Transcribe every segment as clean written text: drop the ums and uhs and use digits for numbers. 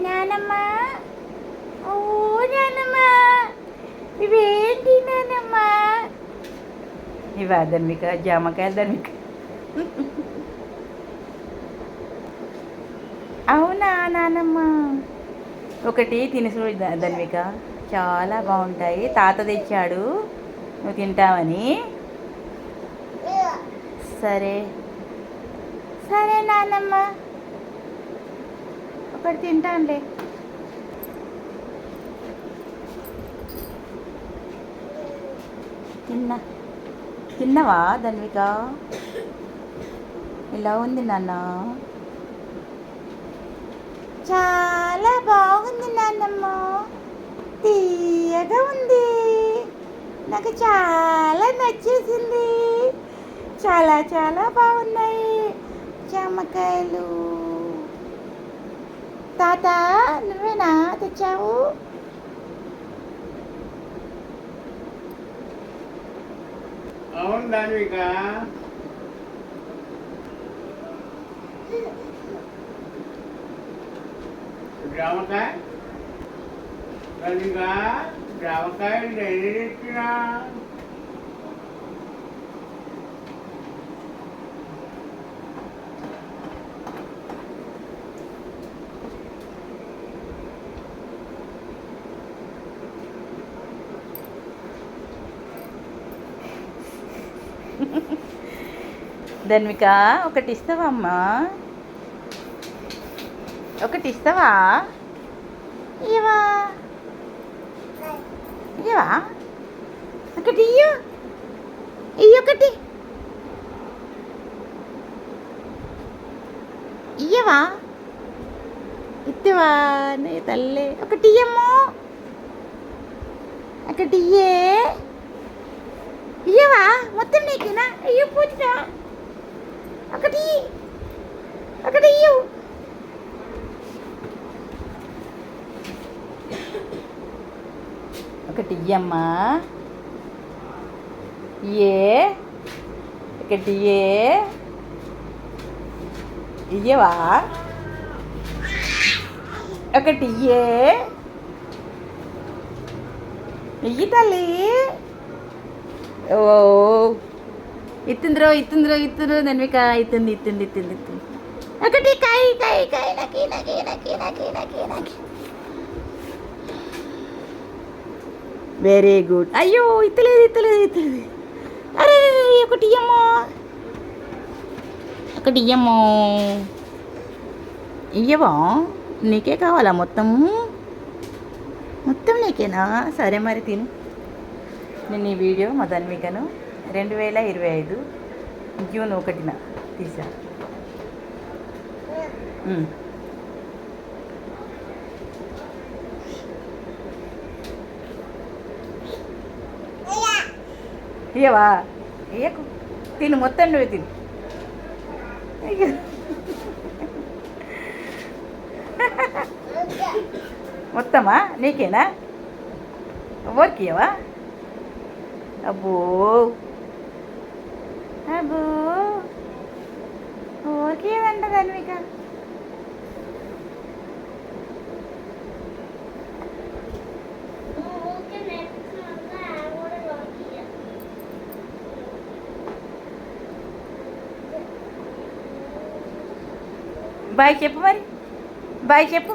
నానమ్మ, ఓ నానమ్మ, ఇవేంటి నానమ్మ? ఇవా ధన్విక, జామకాయలు ధన్విక. అవునా నానమ్మ? ఒకటి తినుసు ధన్విక, చాలా బాగుంటాయి. తాత తెచ్చాడు, నువ్వు తింటావని. సరే సరే నానమ్మ, ఒకటి తింటానులే. తిన్నవా ధన్విక? ఇలా ఉంది నాన్న. చాలా బాగుంది నాన్నమ్మ, తీయగా ఉంది. నాకు చాలా నచ్చేసింది. చాలా చాలా బాగున్నాయి జామకాయలు. తాత, నువ్వేనా తెచ్చావు? అవును ధన్విక, జామకాయ ధన్విక, జామకాయలు నేను తెచ్చినా. ధన్విక, ఒకటి ఇస్తావా అమ్మా? ఒకటి ఇస్తావా? ఇవా ఇవా ఒకటి ఇయ్యు, ఇయ్యొకటి ఇయ్యవా? ఇత్తవా నీ తల్లి? ఒకటి ఇయ్యమ్మో, ఒకటి ఇయ్యే. ఇయ్యవా? మొత్తం నీకేనా? అయ్యో పూజ, ఒకటి ఒకటి ఇయ్యు. ఒకటి ఇయ్యమ్మా, ఏ ఒకటి ఏ ఇయ్యవా? ఒకటి ఏ ఇయ్యి తల్లి. ఓ ఇత్తుందిరో ధన్విక, ఇత్తుంది. ఒకటి కాయ నాకి. Very good. అయ్యో ఇత్తలేదు. అరే ఒకటి ఇయ్యమ్మో, ఇయ్యవా? నీకే కావాలా మొత్తం నీకేనా? సరే మరి తిను. నేను ఈ వీడియో మా ధన్వికను 2025 జూన్ 1న తీశాను. ఇయ్యవా? ఇయ్యకు, తిను మొత్తం, నువ్వు తిను. మొత్తమా? నీకేనా? ఎవరికి ఇయ్యవా? అబ్బో ఊరికి ఏదంట ధన్విక. బాయ్ చెప్పు మరి, బాయ్ చెప్పు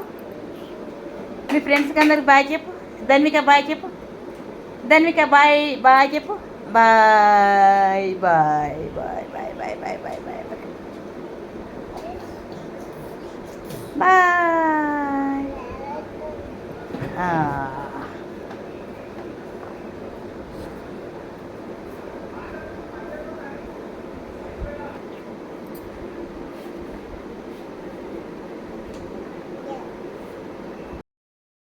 మీ ఫ్రెండ్స్కి అందరికి. బాయ్ చెప్పు ధన్విక, బాయ్ చెప్పు ధన్విక, బాయ్ చెప్పు. బాయ్. బాయ్.